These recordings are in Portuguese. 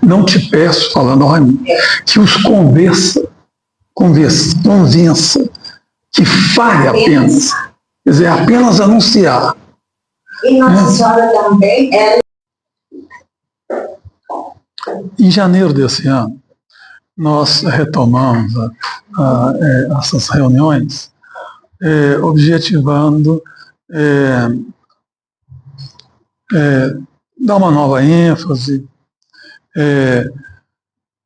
não te peço, falando ao Raimundo, que os convença que fale apenas. Quer dizer, apenas anunciar. E Nossa Senhora também era. Em janeiro desse ano, nós retomamos essas reuniões, objetivando dar uma nova ênfase,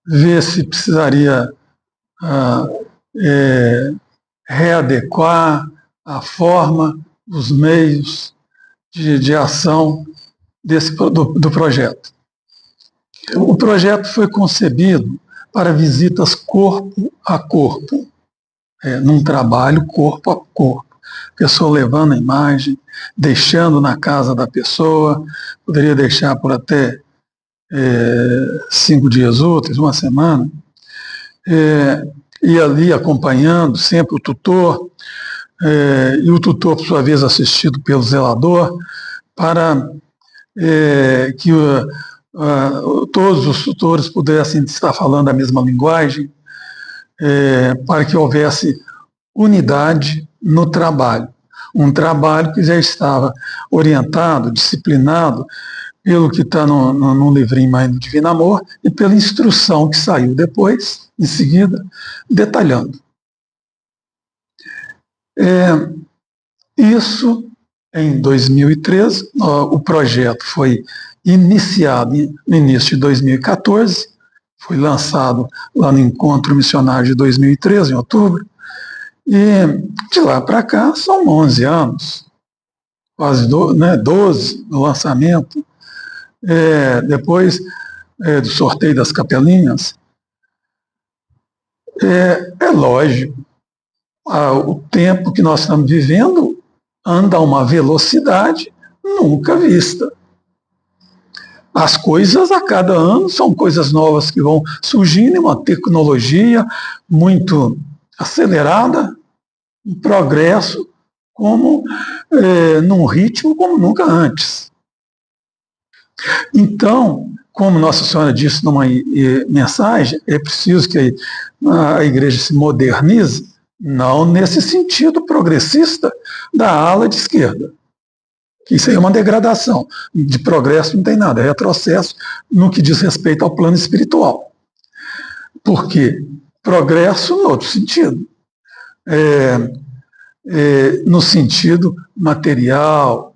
ver se precisaria readequar a forma, os meios de ação do projeto. O projeto foi concebido para visitas corpo a corpo, num trabalho corpo a corpo. Pessoa levando a imagem, deixando na casa da pessoa, poderia deixar por até 5 dias úteis, uma semana, e ali acompanhando sempre o tutor, e o tutor, por sua vez, assistido pelo zelador, para que todos os tutores pudessem estar falando a mesma linguagem, para que houvesse unidade no trabalho. Um trabalho que já estava orientado, disciplinado, pelo que está no livrinho Mãe do Divino Amor e pela instrução que saiu depois, em seguida, detalhando. Isso em 2013, o projeto foi iniciado no início de 2014, foi lançado lá no Encontro Missionário de 2013, em outubro, e de lá para cá são 11 anos, quase 12 no lançamento, depois do sorteio das capelinhas. É lógico, o tempo que nós estamos vivendo anda a uma velocidade nunca vista. As coisas a cada ano são coisas novas que vão surgindo, uma tecnologia muito acelerada, um progresso num ritmo como nunca antes. Então, como Nossa Senhora disse numa mensagem, é preciso que a Igreja se modernize, não nesse sentido progressista da ala de esquerda. Isso aí é uma degradação. De progresso não tem nada, é retrocesso no que diz respeito ao plano espiritual. Por quê? Progresso no outro sentido. No sentido material,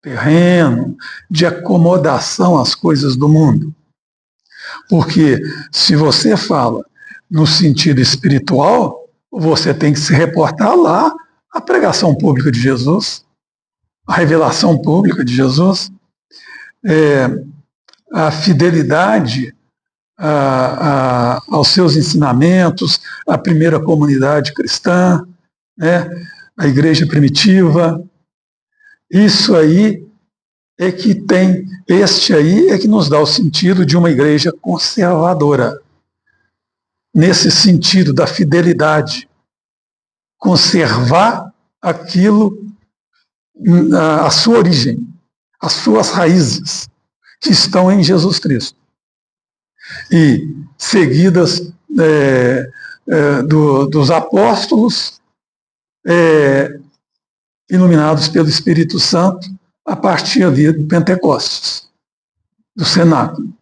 terreno, de acomodação às coisas do mundo. Porque se você fala no sentido espiritual, você tem que se reportar lá à pregação pública de Jesus, a revelação pública de Jesus, a fidelidade aos seus ensinamentos, a primeira comunidade cristã, a igreja primitiva. Isso aí é que nos dá o sentido de uma igreja conservadora, nesse sentido da fidelidade, conservar aquilo, a sua origem, as suas raízes, que estão em Jesus Cristo. E seguidas dos apóstolos, iluminados pelo Espírito Santo, a partir ali do Pentecostes, do cenáculo.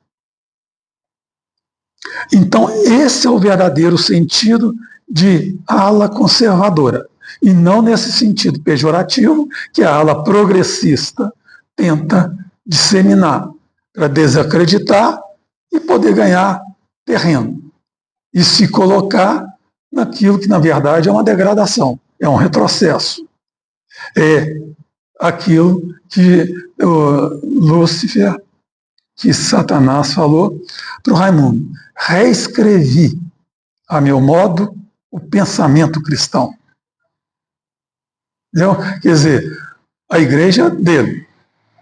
Então, esse é o verdadeiro sentido de ala conservadora, e não nesse sentido pejorativo que a ala progressista tenta disseminar, para desacreditar e poder ganhar terreno, e se colocar naquilo que, na verdade, é uma degradação, é um retrocesso. É aquilo que Lúcifer, que Satanás falou para o Raimundo: reescrevi, a meu modo, o pensamento cristão. Entendeu? Quer dizer, a igreja dele,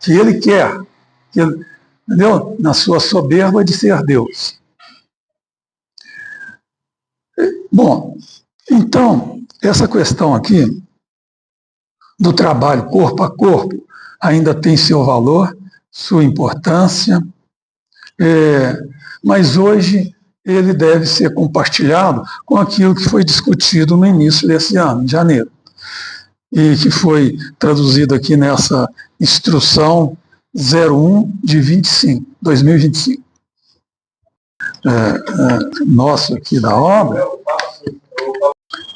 que ele quer, entendeu? Na sua soberba de ser Deus. Bom, então, essa questão aqui do trabalho corpo a corpo ainda tem seu valor, sua importância, Mas hoje ele deve ser compartilhado com aquilo que foi discutido no início desse ano, em janeiro, e que foi traduzido aqui nessa instrução 01 de 2025. Nosso aqui da obra,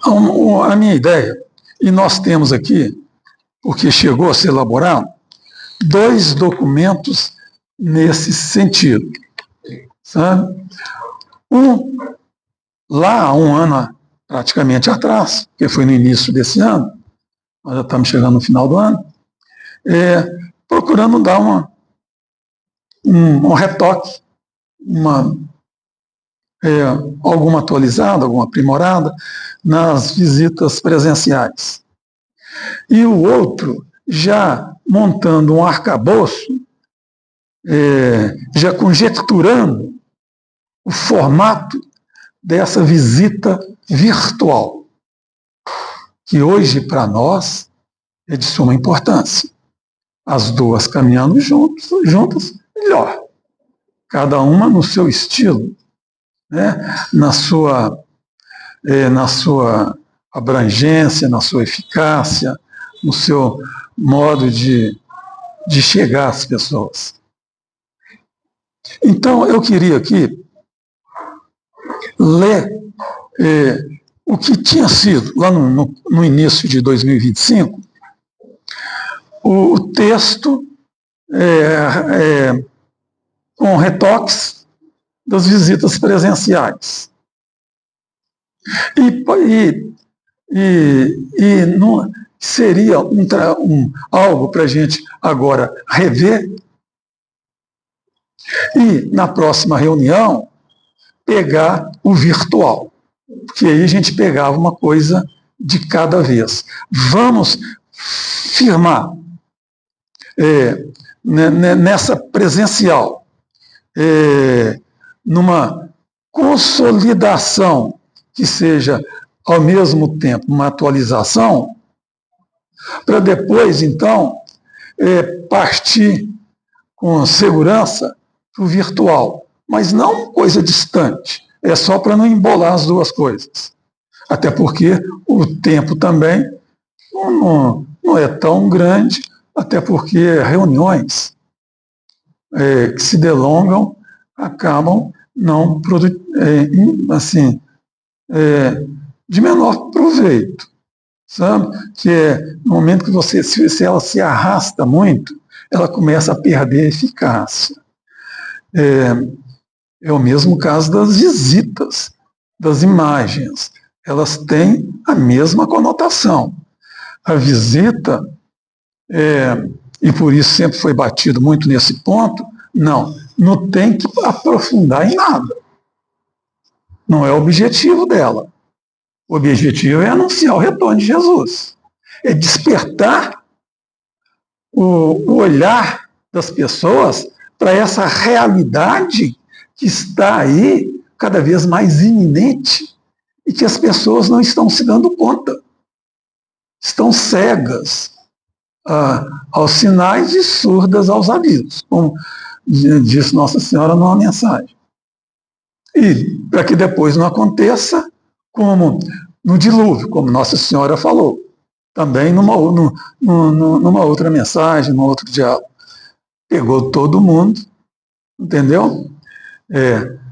a minha ideia, e nós temos aqui, porque chegou a ser elaborado, 2 documentos nesse sentido, sabe? Lá há um ano praticamente atrás, que foi no início desse ano, nós já estamos chegando no final do ano, procurando dar um retoque, alguma atualizada, alguma aprimorada nas visitas presenciais. E o outro, já montando um arcabouço, já conjecturando o formato dessa visita virtual, que hoje, para nós, é de suma importância. As duas caminhando juntas, melhor. Cada uma no seu estilo, né? na sua abrangência, na sua eficácia, no seu modo de chegar às pessoas. Então, eu queria aqui ler o que tinha sido, lá no início de 2025, o texto com retoques das visitas presenciais. E não seria algo para a gente agora rever e, na próxima reunião, pegar o virtual, porque aí a gente pegava uma coisa de cada vez. Vamos firmar nessa presencial, numa consolidação que seja, ao mesmo tempo, uma atualização, para depois, então, partir com segurança para o virtual. Mas não coisa distante, é só para não embolar as duas coisas. Até porque o tempo também não é tão grande, até porque reuniões que se delongam acabam não de menor proveito, sabe? Que no momento que se ela se arrasta muito, ela começa a perder a eficácia. É o mesmo caso das visitas, das imagens. Elas têm a mesma conotação. A visita, e por isso sempre foi batido muito nesse ponto, não tem que aprofundar em nada. Não é o objetivo dela. O objetivo é anunciar o retorno de Jesus. É despertar o olhar das pessoas para essa realidade que está aí cada vez mais iminente e que as pessoas não estão se dando conta. Estão cegas aos sinais e surdas aos avisos, como disse Nossa Senhora numa mensagem. E para que depois não aconteça como no dilúvio, como Nossa Senhora falou, também numa outra mensagem, num outro diálogo. Pegou todo mundo, entendeu?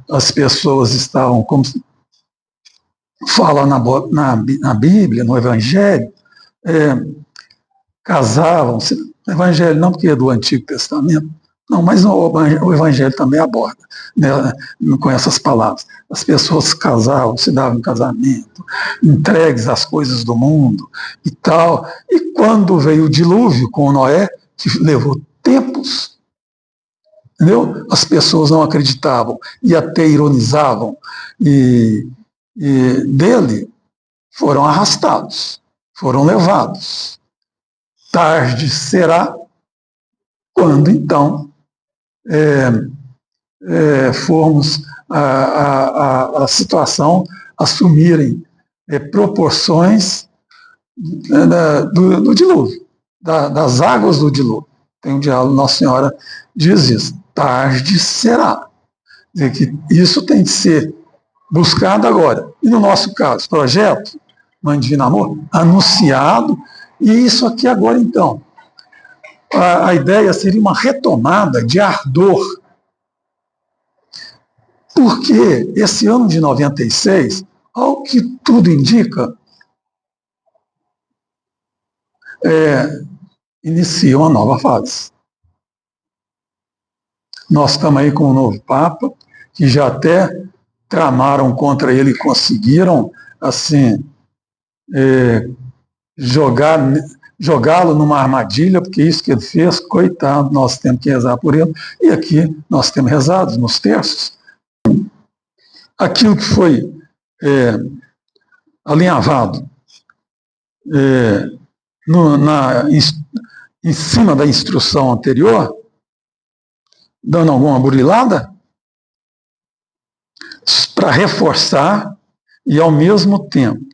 As pessoas estavam, como fala na Bíblia, no Evangelho, casavam-se. No Evangelho não, porque é do Antigo Testamento, não, mas o Evangelho também aborda, né, com essas palavras. As pessoas casavam, se davam em casamento, entregues às coisas do mundo e tal. E quando veio o dilúvio com Noé, que levou tempos, entendeu? As pessoas não acreditavam e até ironizavam e dele foram arrastados, foram levados. Tarde será quando então formos a situação assumirem proporções do dilúvio, das águas do dilúvio. Tem um diálogo, Nossa Senhora diz isso, tarde será. Quer dizer, que isso tem de ser buscado agora. E no nosso caso, projeto Mãe Divino Amor, anunciado, e isso aqui agora então. A ideia seria uma retomada de ardor, porque esse ano de 96, ao que tudo indica, inicia uma nova fase. Nós estamos aí com um novo Papa, que já até tramaram contra ele e conseguiram, assim, jogá-lo numa armadilha, porque isso que ele fez, coitado, nós temos que rezar por ele. E aqui nós temos rezado nos terços. Aquilo que foi alinhavado em cima da instrução anterior, dando alguma burilada, para reforçar e, ao mesmo tempo,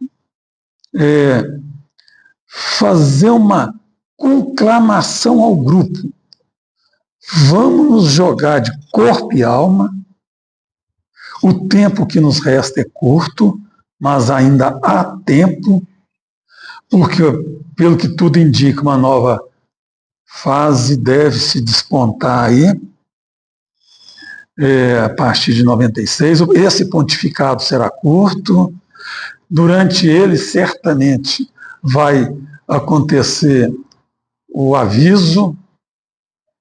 fazer uma conclamação ao grupo. Vamos nos jogar de corpo e alma. O tempo que nos resta é curto, mas ainda há tempo, porque, pelo que tudo indica, uma nova fase deve se despontar aí, a partir de 96. Esse pontificado será curto. Durante ele, certamente, vai acontecer o aviso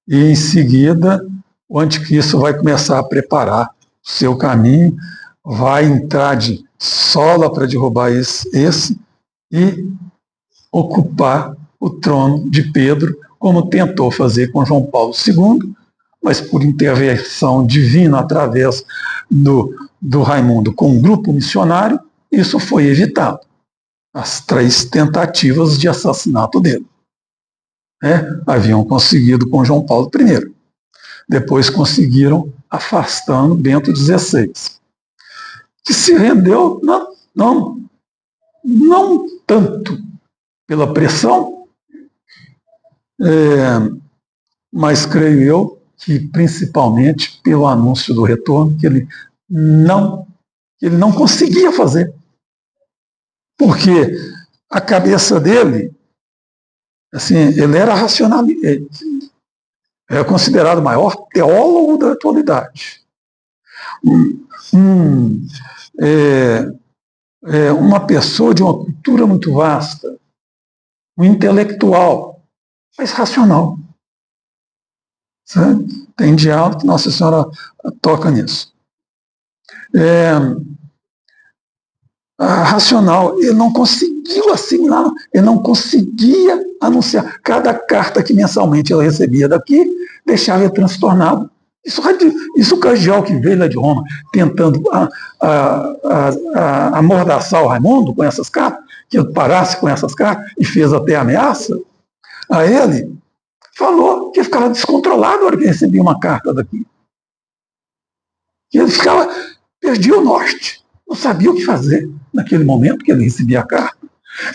e, em seguida, o anticristo vai começar a preparar o seu caminho, vai entrar de sola para derrubar esse e ocupar o trono de Pedro, como tentou fazer com João Paulo II, mas por intervenção divina através do Raimundo com o grupo missionário, isso foi evitado. As 3 tentativas de assassinato dele. Haviam conseguido com João Paulo I. Depois conseguiram afastando Bento XVI, que se rendeu não tanto pela pressão, mas creio eu que principalmente pelo anúncio do retorno, que ele não conseguia fazer. Porque a cabeça dele, assim, ele era racional, é considerado o maior teólogo da atualidade. Uma pessoa de uma cultura muito vasta, um intelectual, mas racional. Sabe? Tem diálogo que Nossa Senhora toca nisso. Racional, ele não conseguiu assimilar, ele não conseguia anunciar. Cada carta que mensalmente ele recebia daqui deixava ele transtornado. Isso o cardeal que veio lá de Roma, tentando amordaçar o Raimundo com essas cartas, que ele parasse com essas cartas e fez até ameaça a ele, falou que ele ficava descontrolado na hora que recebia uma carta daqui. Que ele perdia o norte, não sabia o que fazer naquele momento que ele recebia a carta.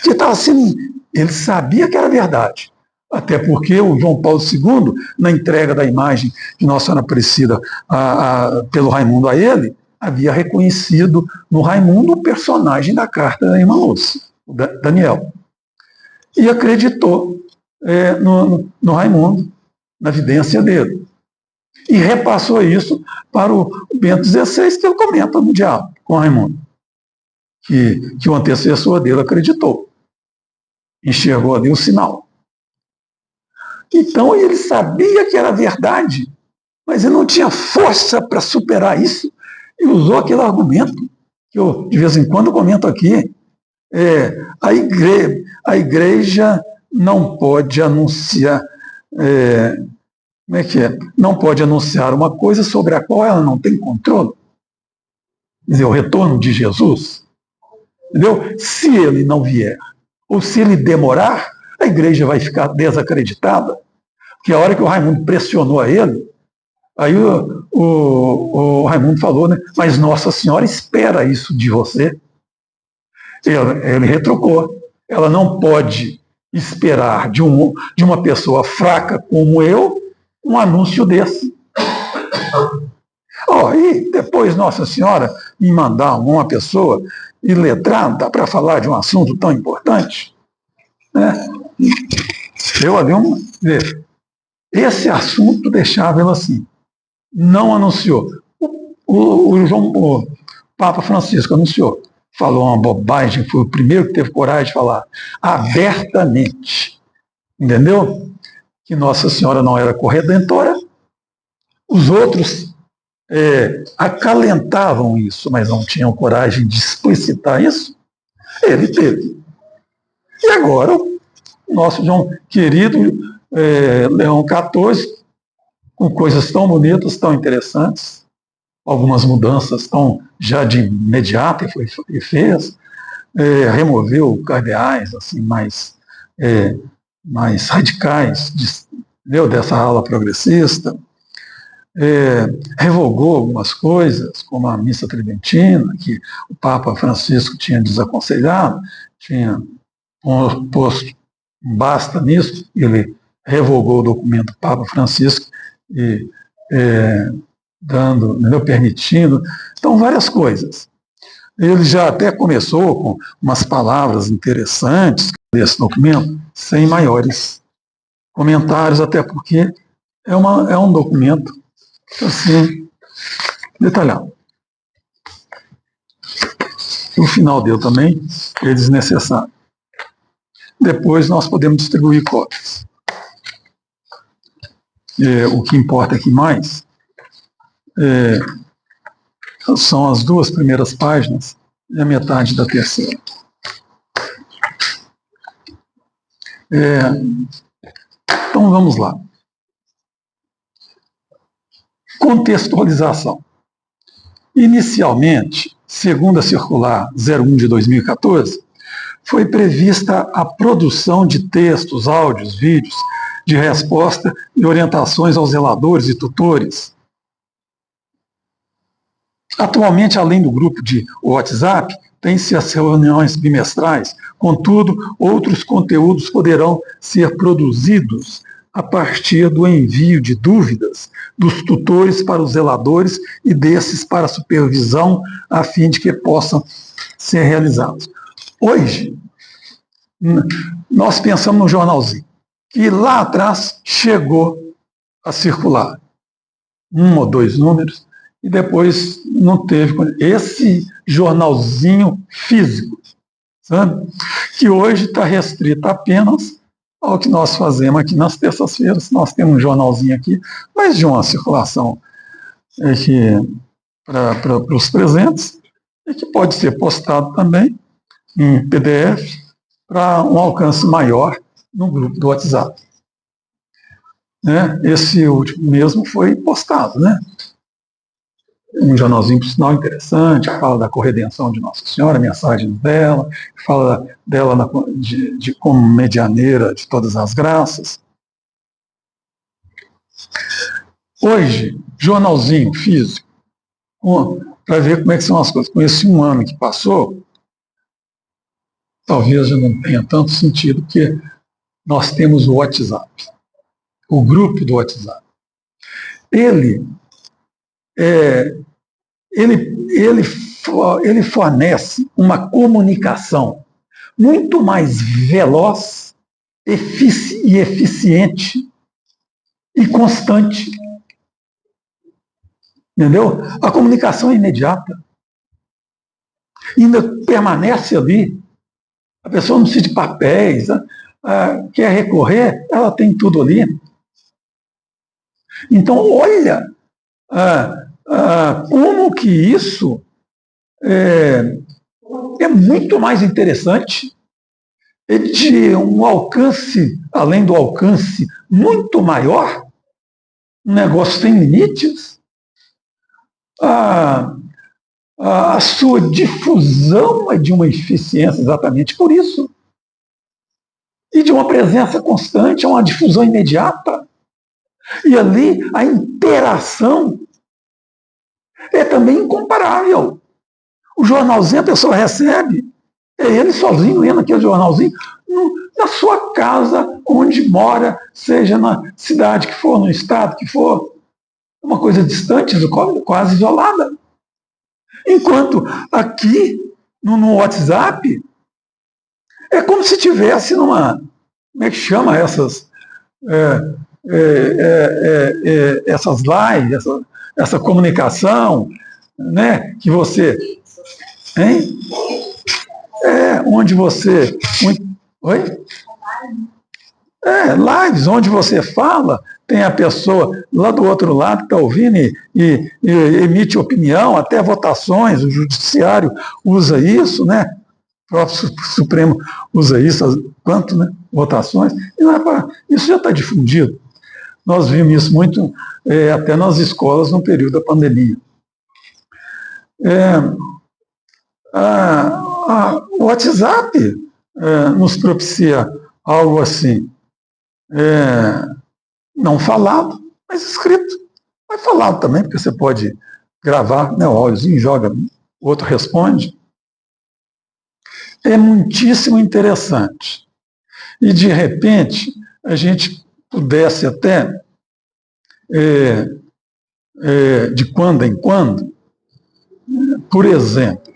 Que estava assim, ele sabia que era verdade. Até porque o João Paulo II, na entrega da imagem de Nossa Senhora Aparecida pelo Raimundo a ele, havia reconhecido no Raimundo o personagem da carta da irmã Lúcia, o Daniel. E acreditou no Raimundo, na vidência dele. E repassou isso para o Bento XVI, que ele comenta no diálogo com o Raimundo, que o antecessor dele acreditou. Enxergou ali o sinal. Então ele sabia que era verdade, mas ele não tinha força para superar isso e usou aquele argumento que eu de vez em quando comento aqui. A igreja não pode anunciar, como é que é? Não pode anunciar uma coisa sobre a qual ela não tem controle. Quer dizer, o retorno de Jesus. Entendeu? Se ele não vier, ou se ele demorar, a igreja vai ficar desacreditada. Porque a hora que o Raimundo pressionou a ele, aí o Raimundo falou, né? Mas Nossa Senhora espera isso de você. Ele retrucou. Ela não pode esperar de uma pessoa fraca como eu um anúncio desse. E depois Nossa Senhora me mandar uma pessoa iletrada para falar de um assunto tão importante, né? Eu ali, esse assunto deixava ele assim, não anunciou. O Papa Francisco anunciou, falou uma bobagem, foi o primeiro que teve coragem de falar abertamente, entendeu? Que Nossa Senhora não era corredentora, os outros acalentavam isso, mas não tinham coragem de explicitar isso. Ele teve. E agora, o nosso João querido Leão XIV, com coisas tão bonitas, tão interessantes, algumas mudanças tão já de imediato e fez, removeu cardeais assim, mais radicais dessa ala progressista, revogou algumas coisas, como a missa tridentina, que o Papa Francisco tinha desaconselhado, tinha posto basta nisso, ele revogou o documento do Papa Francisco e permitindo, então várias coisas. Ele já até começou com umas palavras interessantes desse documento, sem maiores comentários, até porque é um documento assim, detalhado. O final dele também é desnecessário. Depois nós podemos distribuir cópias. O que importa aqui mais são as 2 primeiras páginas e a metade da terceira. Então vamos lá. Contextualização. Inicialmente, segundo a circular 01 de 2014, foi prevista a produção de textos, áudios, vídeos de resposta e orientações aos zeladores e tutores. Atualmente, além do grupo de WhatsApp, tem-se as reuniões bimestrais, contudo, outros conteúdos poderão ser produzidos a partir do envio de dúvidas dos tutores para os zeladores e desses para a supervisão, a fim de que possam ser realizados. Hoje, nós pensamos no jornalzinho, que lá atrás chegou a circular 1 ou 2 números, e depois não teve esse jornalzinho físico, sabe? Que hoje está restrito apenas ao que nós fazemos aqui nas terças-feiras. Nós temos um jornalzinho aqui, mas de uma circulação para os presentes, e que pode ser postado também em PDF para um alcance maior no grupo do WhatsApp. Esse último mesmo foi postado, um jornalzinho, por sinal, interessante, que fala da corredenção de Nossa Senhora, mensagens dela, fala dela como medianeira de todas as graças. Hoje, jornalzinho físico, para ver como é que são as coisas. Com esse 1 ano que passou, talvez já não tenha tanto sentido, porque nós temos o WhatsApp, o grupo do WhatsApp. Ele fornece uma comunicação muito mais veloz, e eficiente e constante. Entendeu? A comunicação é imediata. Ainda permanece ali. A pessoa não precisa de papéis, quer recorrer, ela tem tudo ali. Então, olha como que isso é muito mais interessante, de um alcance, além do alcance muito maior, um negócio sem limites, a sua difusão é de uma eficiência exatamente por isso, e de uma presença constante, uma difusão imediata, e ali a interação é também incomparável. O jornalzinho a pessoa recebe, é ele sozinho lendo aquele jornalzinho, na sua casa, onde mora, seja na cidade que for, no estado que for. uma coisa distante, quase isolada. Enquanto aqui, no WhatsApp, é como se tivesse numa... Como é que chama essas... essas lives, essa comunicação, né, que você... Hein? Onde você... Oi? Lives, onde você fala, tem a pessoa lá do outro lado que está ouvindo e emite opinião, até votações, o judiciário usa isso, né? O próprio Supremo usa isso, quanto, né? Votações, isso já está difundido. Nós vimos isso muito até nas escolas no período da pandemia. O WhatsApp nos propicia algo assim, não falado, mas escrito. Mas falado também, porque você pode gravar, né, o áudiozinho, joga, o outro responde. É muitíssimo interessante. E, de repente, a gente pudesse até, de quando em quando, por exemplo,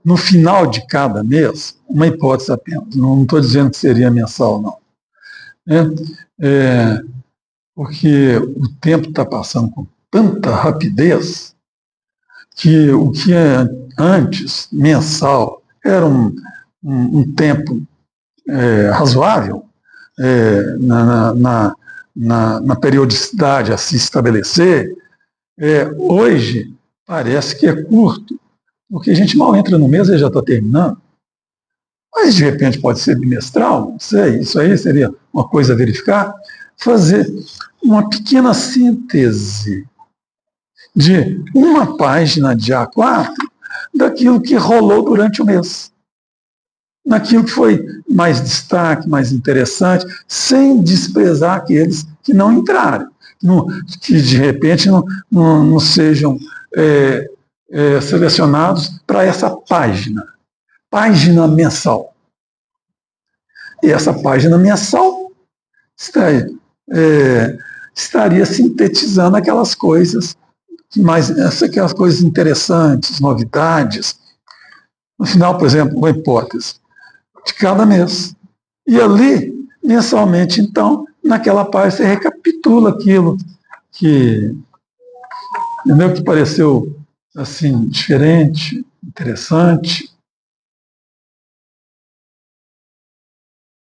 no final de cada mês, uma hipótese apenas, não estou dizendo que seria mensal, não. Porque o tempo está passando com tanta rapidez que o que antes, mensal, era um tempo razoável na periodicidade a se estabelecer, hoje parece que é curto, porque a gente mal entra no mês e já está terminando. Mas, de repente, pode ser bimestral, não sei, isso aí seria uma coisa a verificar. Fazer uma pequena síntese de uma página de A4 daquilo que rolou durante o mês. Naquilo que foi mais destaque, mais interessante, sem desprezar aqueles que não entraram, que de repente não sejam selecionados para essa página mensal. E essa página mensal estaria sintetizando aquelas coisas aquelas coisas interessantes, novidades. No final, por exemplo, uma hipótese de cada mês. E ali, mensalmente, então, naquela página, você recapitula aquilo que pareceu assim, diferente, interessante,